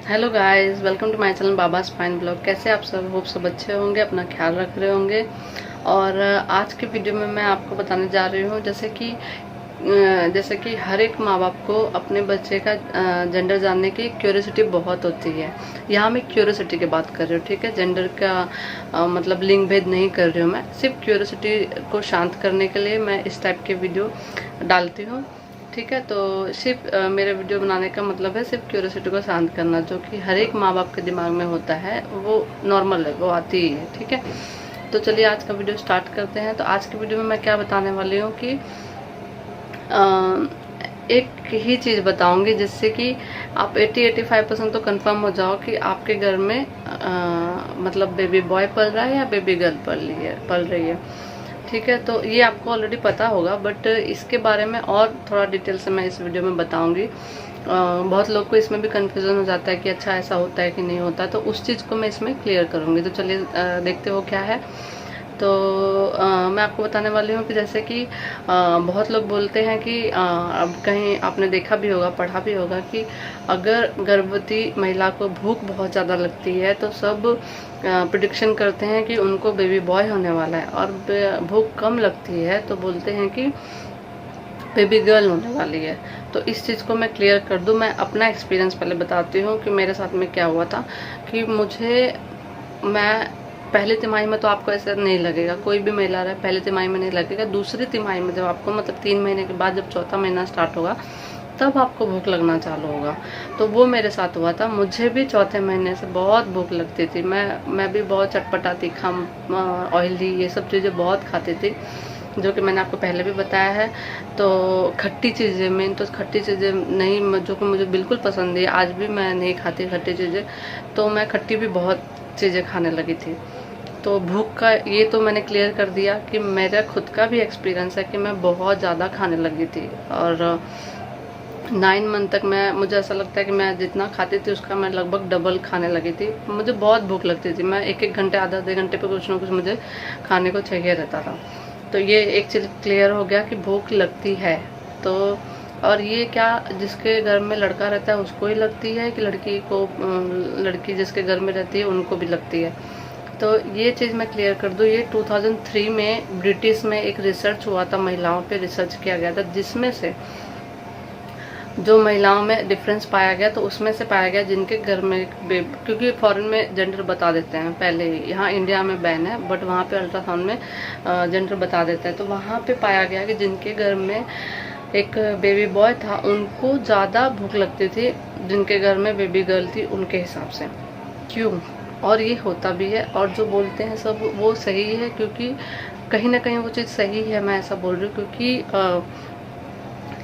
Hello guys, welcome to my channel Baba spine blog. कैसे आप सब? होप सब अच्छे होंगे, अपना ख्याल रख रहे होंगे। और आज की वीडियो में मैं आपको बताने जा रही हूँ जैसे कि हर एक माँ बाप को अपने बच्चे का जेंडर जानने की क्यूरियोसिटी बहुत होती है। यहाँ मैं क्यूरियोसिटी की बात कर रही हूँ, ठीक है। जेंडर का मतलब लिंग भेद नहीं कर रही हूँ मैं, सिर्फ क्यूरियोसिटी को शांत करने के लिए मैं इस टाइप के वीडियो डालती हूँ, ठीक है। तो सिर्फ मेरे वीडियो बनाने का मतलब है सिर्फ क्यूरियोसिटी को शांत करना, जो कि हर एक माँ बाप के दिमाग में होता है, वो नॉर्मल है, वो आती ही है, ठीक है। तो चलिए आज का वीडियो स्टार्ट करते हैं। तो आज की वीडियो में मैं क्या बताने वाली हूँ कि एक ही चीज़ बताऊंगी जिससे कि आप 80-85% तो कंफर्म हो जाओ कि आपके घर में मतलब बेबी बॉय पल रहा है या बेबी गर्ल पल रही है, ठीक है। तो ये आपको ऑलरेडी पता होगा, बट इसके बारे में और थोड़ा डिटेल से मैं इस वीडियो में बताऊंगी। बहुत लोग को इसमें भी कंफ्यूजन हो जाता है कि अच्छा ऐसा होता है कि नहीं होता, तो उस चीज़ को मैं इसमें क्लियर करूंगी। तो चलिए देखते हो क्या है। तो मैं आपको बताने वाली हूँ कि जैसे कि बहुत लोग बोलते हैं कि अब कहीं आपने देखा भी होगा, पढ़ा भी होगा कि अगर गर्भवती महिला को भूख बहुत ज़्यादा लगती है तो सब प्रिडिक्शन करते हैं कि उनको बेबी बॉय होने वाला है, और भूख कम लगती है तो बोलते हैं कि बेबी गर्ल होने वाली है। तो इस चीज़ को मैं क्लियर कर दूं। मैं अपना एक्सपीरियंस पहले बताती हूँ कि मेरे साथ में क्या हुआ था। कि मैं पहली तिमाही में तो आपको ऐसा नहीं लगेगा, कोई भी महिला रहे पहली तिमाही में नहीं लगेगा। दूसरी तिमाही में जब आपको मतलब 3 महीने के बाद जब चौथा महीना स्टार्ट होगा तब आपको भूख लगना चालू होगा। तो वो मेरे साथ हुआ था। मुझे भी चौथे महीने से बहुत भूख लगती थी। मैं भी बहुत चटपटा, तीखा, ऑयली, ये सब चीज़ें बहुत खाती थी, जो कि मैंने आपको पहले भी बताया है। तो खट्टी चीज़ें, मेन तो खट्टी चीज़ें नहीं, जो कि मुझे बिल्कुल पसंद है, आज भी मैं नहीं खाती खट्टी चीज़ें। तो मैं खट्टी भी बहुत चीज़ें खाने लगी थी। तो भूख का ये तो मैंने क्लियर कर दिया कि मेरा खुद का भी एक्सपीरियंस है कि मैं बहुत ज़्यादा खाने लगी थी। और 9 मंथ तक मुझे ऐसा लगता है कि मैं जितना खाती थी उसका मैं लगभग डबल खाने लगी थी। मुझे बहुत भूख लगती थी, मैं एक घंटे, आधे घंटे पे कुछ ना कुछ मुझे खाने को चाहिए रहता था। तो ये एक चीज़ क्लियर हो गया कि भूख लगती है। तो और ये क्या, जिसके घर में लड़का रहता है उसको ही लगती है कि लड़की जिसके घर में रहती है उनको भी लगती है। तो ये चीज़ मैं क्लियर कर दूँ। ये 2003 में ब्रिटिश में एक रिसर्च हुआ था, महिलाओं पे रिसर्च किया गया था, जिसमें से जो महिलाओं में डिफरेंस पाया गया, तो उसमें से पाया गया जिनके घर में क्योंकि फॉरेन में जेंडर बता देते हैं पहले ही, यहाँ इंडिया में बैन है बट वहाँ पे अल्ट्रासाउंड में जेंडर बता देते हैं। तो वहाँ पे पाया गया कि जिनके घर में एक बेबी बॉय था उनको ज़्यादा भूख लगती थी, जिनके घर में बेबी गर्ल थी उनके हिसाब से। क्यों? और ये होता भी है, और जो बोलते हैं सब वो सही है, क्योंकि कहीं ना कहीं वो चीज़ सही है। मैं ऐसा बोल रही हूँ क्योंकि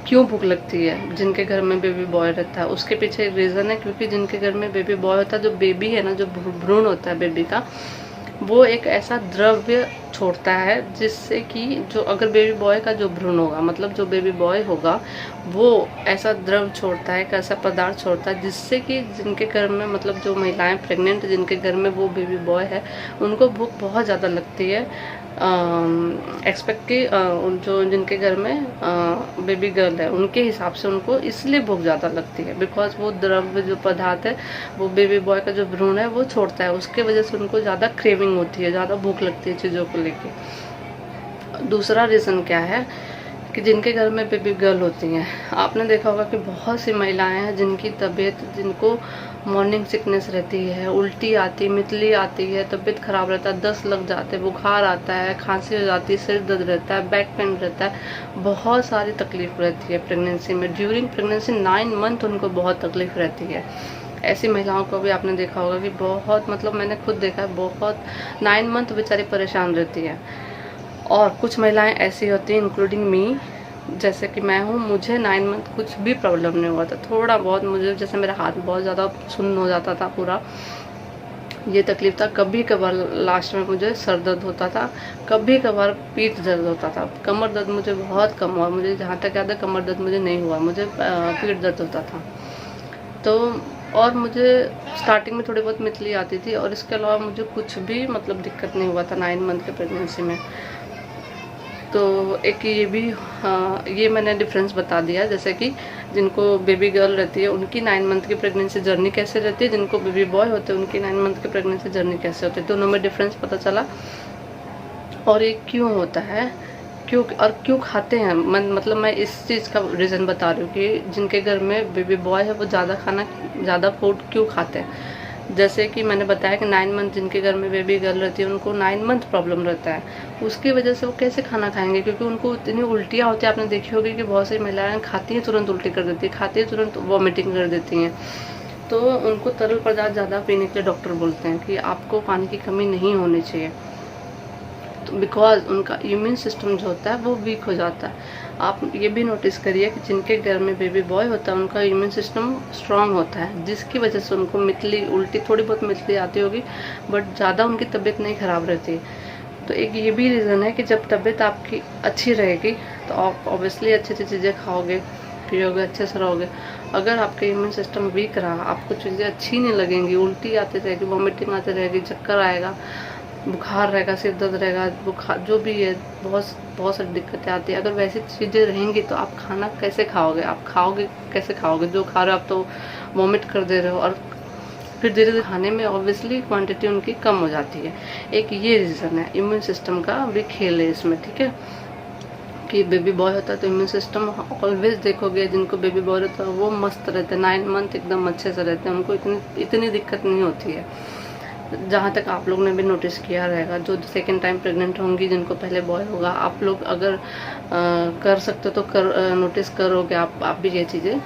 क्यों भूख लगती है जिनके घर में बेबी बॉय रहता है, उसके पीछे एक रीज़न है। क्योंकि जिनके घर में बेबी बॉय होता है, जो बेबी है ना, जो भ्रूण होता है बेबी का, वो एक ऐसा द्रव्य छोड़ता है जिससे कि जो अगर बेबी बॉय का जो भ्रूण होगा, मतलब जो बेबी बॉय होगा, वो ऐसा द्रव छोड़ता है, एक ऐसा पदार्थ छोड़ता है जिससे कि जिनके घर में मतलब जो महिलाएं प्रेग्नेंट, जिनके घर में वो बेबी बॉय है, उनको भूख बहुत ज़्यादा लगती है। एक्सपेक्ट की जो जिनके घर में बेबी गर्ल है उनके हिसाब से उनको इसलिए भूख ज़्यादा लगती है, बिकॉज वो द्रव्य जो पदार्थ है वो बेबी बॉय का जो भ्रूण है वो छोड़ता है, उसके वजह से उनको ज़्यादा क्रेविंग होती है, ज़्यादा भूख लगती है चीज़ों को लेके। दूसरा रीज़न क्या है कि जिनके घर में बेबी गर्ल होती हैं, आपने देखा होगा कि बहुत सी महिलाएं हैं जिनकी तबीयत, जिनको मॉर्निंग सिकनेस रहती है, उल्टी आती, मितली आती है, तबीयत खराब रहता है, दस्त लग जाते, बुखार आता है, खांसी हो जाती है, सिर दर्द रहता है, बैक पेन रहता है, बहुत सारी तकलीफ रहती है प्रेगनेंसी में। ड्यूरिंग प्रेगनेंसी 9 मंथ उनको बहुत तकलीफ रहती है। ऐसी महिलाओं को भी आपने देखा होगा कि बहुत, मतलब मैंने खुद देखा है, बहुत 9 मंथ बेचारी परेशान रहती है। और कुछ महिलाएं ऐसी होती हैं, इंक्लूडिंग मी, जैसे कि मैं हूँ, मुझे 9 मंथ कुछ भी प्रॉब्लम नहीं हुआ था। थोड़ा बहुत मुझे, जैसे मेरा हाथ बहुत ज़्यादा सुन्न हो जाता था पूरा, ये तकलीफ था। कभी कभार लास्ट में मुझे सर दर्द होता था, कभी कभार पीठ दर्द होता था। कमर दर्द मुझे बहुत कम हुआ, मुझे जहाँ तक याद है कमर दर्द मुझे नहीं हुआ, मुझे पीठ दर्द होता था। तो और मुझे स्टार्टिंग में थोड़ी बहुत मितली आती थी, और इसके अलावा मुझे कुछ भी मतलब दिक्कत नहीं हुआ था 9 मंथ के प्रेगनेंसी में। तो एक ये भी, हाँ, ये मैंने डिफरेंस बता दिया। जैसे कि जिनको बेबी गर्ल रहती है उनकी 9 मंथ की प्रेगनेंसी जर्नी कैसे रहती है, जिनको बेबी बॉय होते हैं उनकी 9 मंथ की प्रेगनेंसी जर्नी कैसे होती है, दोनों में डिफरेंस पता चला। और ये क्यों होता है, क्यों और क्यों खाते हैं, मतलब मैं इस चीज़ का रीज़न बता रही हूँ कि जिनके घर में बेबी बॉय है वो ज़्यादा फूड क्यों खाते हैं। जैसे कि मैंने बताया कि 9 मंथ जिनके घर में बेबी गर्ल रहती है उनको 9 मंथ प्रॉब्लम रहता है, उसकी वजह से वो कैसे खाना खाएंगे, क्योंकि उनको इतनी उल्टियाँ होती है। आपने देखी होगी कि बहुत सारी महिलाएं खाती हैं तुरंत उल्टी कर देती है, खाती है तुरंत वॉमिटिंग कर देती हैं। तो उनको तरल पदार्थ ज़्यादा पीने के लिए डॉक्टर बोलते हैं कि आपको पानी की कमी नहीं होनी चाहिए, बिकॉज उनका इम्यून सिस्टम जो होता है वो वीक हो जाता है। आप ये भी नोटिस करिए कि जिनके घर में बेबी बॉय होता है उनका इम्यून सिस्टम स्ट्रांग होता है, जिसकी वजह से उनको मितली उल्टी थोड़ी बहुत मितली आती होगी, बट ज़्यादा उनकी तबीयत नहीं ख़राब रहती। तो एक ये भी रीज़न है कि जब तबीयत आपकी अच्छी रहेगी तो आप ऑब्वियसली अच्छी अच्छी चीज़ें खाओगे, पियोगे, अच्छे से रहोगे। अगर आपका इम्यून सिस्टम वीक रहा, आपको चीज़ें अच्छी नहीं लगेंगी, उल्टी आती रहेगी, वॉमिटिंग आती रहेगी, चक्कर आएगा, बुखार रहेगा, सिर दर्द रहेगा, बुखार जो भी है, बहुत सारी दिक्कतें आती है। अगर वैसी चीज़ें रहेंगी तो आप खाना कैसे खाओगे, आप खाओगे कैसे खाओगे, जो खा रहे हो आप तो वॉमिट कर दे रहे हो, और फिर धीरे धीरे खाने में ऑब्वियसली क्वांटिटी उनकी कम हो जाती है। एक ये रीज़न है, इम्यून सिस्टम का भी खेल है इसमें, ठीक है। कि बेबी बॉय होता है तो इम्यून सिस्टम ऑलवेज देखोगे जिनको बेबी बॉय रहता है वो मस्त रहते हैं, 9 मंथ एकदम अच्छे से रहते हैं, उनको इतनी दिक्कत नहीं होती है। जहाँ तक आप लोग ने भी नोटिस किया रहेगा, जो सेकेंड टाइम प्रेग्नेंट होंगी जिनको पहले बॉय होगा, आप लोग अगर कर सकते हो तो नोटिस करोगे आप भी ये चीज़ें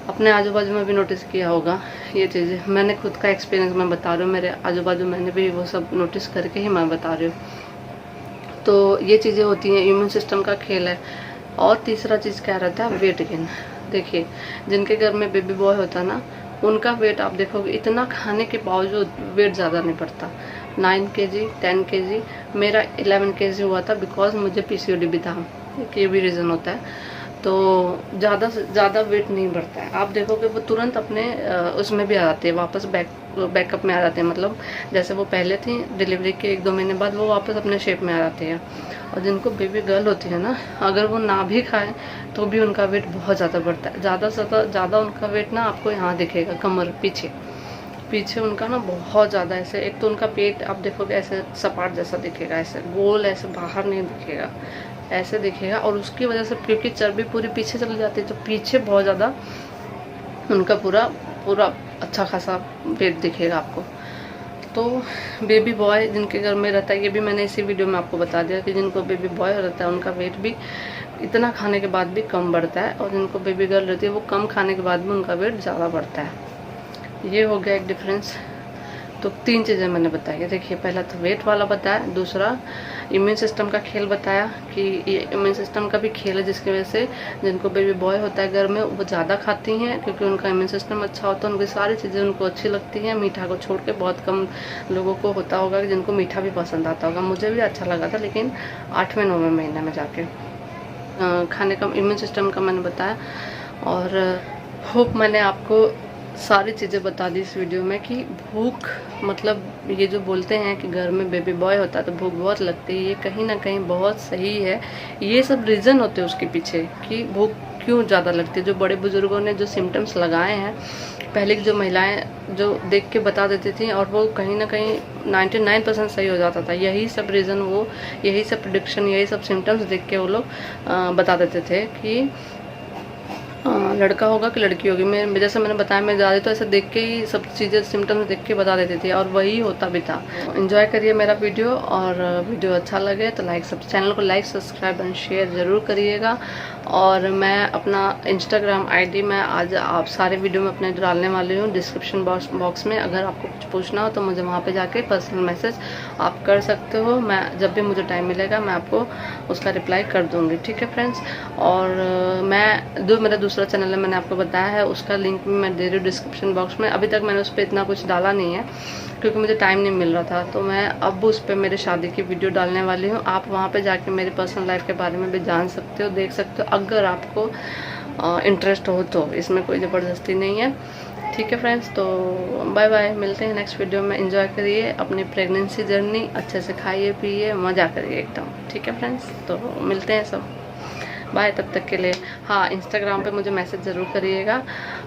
अपने आजू बाजू में भी नोटिस किया होगा। ये चीज़ें मैंने खुद का एक्सपीरियंस मैं बता रही हूँ, मेरे आजू बाजू मैंने भी वो सब नोटिस करके ही मैं बता रही हूँ। तो ये चीज़ें होती हैं, इम्यून सिस्टम का खेल है। और तीसरा चीज़ क्या रहता है, वेट गेन। देखिए जिनके घर में बेबी बॉय होता है ना, उनका वेट आप देखोगे इतना खाने के बावजूद वेट ज़्यादा नहीं बढ़ता। 9 kg 10 kg, मेरा 11 kg हुआ था, बिकॉज मुझे PCOD भी था, ये भी रीज़न होता है। तो ज़्यादा से ज़्यादा वेट नहीं बढ़ता है। आप देखोगे वो तुरंत अपने उसमें भी आ जाते हैं, वापस बैकअप में आ जाते हैं। मतलब जैसे वो पहले थी, डिलीवरी के 1-2 महीने बाद वो वापस अपने शेप में आ जाते हैं। और जिनको बेबी गर्ल होती है ना, अगर वो ना भी खाएं तो भी उनका वेट बहुत ज़्यादा बढ़ता है। ज़्यादा से ज़्यादा उनका वेट ना आपको यहाँ दिखेगा, कमर पीछे उनका ना बहुत ज़्यादा ऐसे, एक तो उनका पेट आप देखोगे ऐसे सपाट जैसा दिखेगा, ऐसे गोल, ऐसे बाहर नहीं दिखेगा, ऐसे दिखेगा। और उसकी वजह से क्योंकि चर्बी पूरी पीछे चली जाती है, तो पीछे बहुत ज़्यादा उनका पूरा अच्छा खासा पेट दिखेगा आपको। तो बेबी बॉय जिनके घर में रहता है, ये भी मैंने इसी वीडियो में आपको बता दिया कि जिनको बेबी बॉय रहता है उनका वेट भी इतना खाने के बाद भी कम बढ़ता है, और जिनको बेबी गर्ल रहती है वो कम खाने के बाद भी उनका वेट ज़्यादा बढ़ता है। ये हो गया एक डिफरेंस। तो 3 चीज़ें मैंने बताई है। देखिए पहला तो वेट वाला बताया, दूसरा इम्यून सिस्टम का खेल बताया कि ये इम्यून सिस्टम का भी खेल है, जिसकी वजह से जिनको बेबी बॉय होता है घर में वो ज़्यादा खाती हैं, क्योंकि उनका इम्यून सिस्टम अच्छा होता है, उनकी सारी चीज़ें उनको अच्छी लगती हैं। मीठा को छोड़ के बहुत कम लोगों को होता होगा कि जिनको मीठा भी पसंद आता होगा। मुझे भी अच्छा लगा था, लेकिन 8वें-9वें महीने में जाके खाने का इम्यून सिस्टम का मैंने बताया। और होप मैंने आपको सारी चीज़ें बता दी इस वीडियो में कि भूख, मतलब ये जो बोलते हैं कि घर में बेबी बॉय होता है तो भूख बहुत लगती है, ये कहीं ना कहीं बहुत सही है। ये सब रीज़न होते हैं उसके पीछे कि भूख क्यों ज़्यादा लगती है। जो बड़े बुजुर्गों ने जो सिम्टम्स लगाए हैं, पहले की जो महिलाएं जो देख के बता देती थी, और वो कहीं ना कहीं 99% सही हो जाता था। यही सब रीज़न, वो यही सब प्रेडिक्शन, यही सब सिम्टम्स देख के वो लोग बता देते थे कि लड़का होगा कि लड़की होगी। मैं जैसे मैंने बताया, मैं ज़्यादा तो ऐसे देख के ही सब चीज़ें सिम्टम्स देख के बता देती थी, और वही होता भी था। एंजॉय करिए मेरा वीडियो, और वीडियो अच्छा लगे तो चैनल को लाइक, सब्सक्राइब एंड शेयर ज़रूर करिएगा। और मैं अपना इंस्टाग्राम ID में आज आप सारे वीडियो में अपने डालने वाली हूँ डिस्क्रिप्शन बॉक्स में। अगर आपको कुछ पूछना हो तो मुझे वहाँ पे जाके पर्सनल मैसेज आप कर सकते हो। मैं जब भी मुझे टाइम मिलेगा मैं आपको उसका रिप्लाई कर दूँगी, ठीक है फ्रेंड्स। और मैं जो मेरा दूसरा चैनल है मैंने आपको बताया है, उसका लिंक भी मैं दे रही हूँ डिस्क्रिप्शन बॉक्स में। अभी तक मैंने उस पर इतना कुछ डाला नहीं है क्योंकि मुझे टाइम नहीं मिल रहा था, तो मैं अब उस पर मेरे शादी की वीडियो डालने वाली हूँ। आप वहाँ पे जाके मेरी पर्सनल लाइफ के बारे में भी जान सकते हो, देख सकते हो, अगर आपको इंटरेस्ट हो तो। इसमें कोई ज़बरदस्ती नहीं है, ठीक है फ्रेंड्स। तो बाय बाय, मिलते हैं नेक्स्ट वीडियो में। एंजॉय करिए अपनी प्रेगनेंसी जर्नी, अच्छे से खाइए पिए, मज़ा करिए एकदम, ठीक है फ्रेंड्स। तो मिलते हैं सब, बाय, तब तक के लिए। हाँ, इंस्टाग्राम पे मुझे मैसेज ज़रूर करिएगा,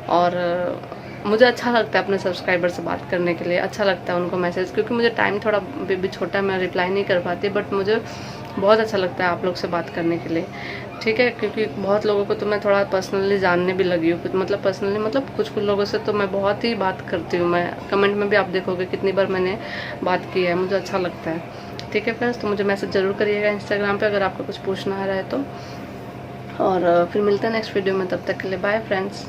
और मुझे अच्छा लगता है अपने सब्सक्राइबर से बात करने के लिए, अच्छा लगता है उनको मैसेज, क्योंकि मुझे टाइम थोड़ा भी छोटा है, मैं रिप्लाई नहीं कर पाती, बट मुझे बहुत अच्छा लगता है आप लोग से बात करने के लिए, ठीक है। क्योंकि बहुत लोगों को तो मैं थोड़ा पर्सनली जानने भी लगी हूँ, मतलब पर्सनली, मतलब कुछ लोगों से तो मैं बहुत ही बात करती हूँ, मैं कमेंट में भी आप देखोगे कितनी बार मैंने बात की है, मुझे अच्छा लगता है, ठीक है फ्रेंड्स। तो मुझे मैसेज ज़रूर करिएगा इंस्टाग्राम पे अगर आपको कुछ पूछना है रहे तो, और फिर मिलते हैं नेक्स्ट वीडियो में, तब तक के लिए बाय फ्रेंड्स।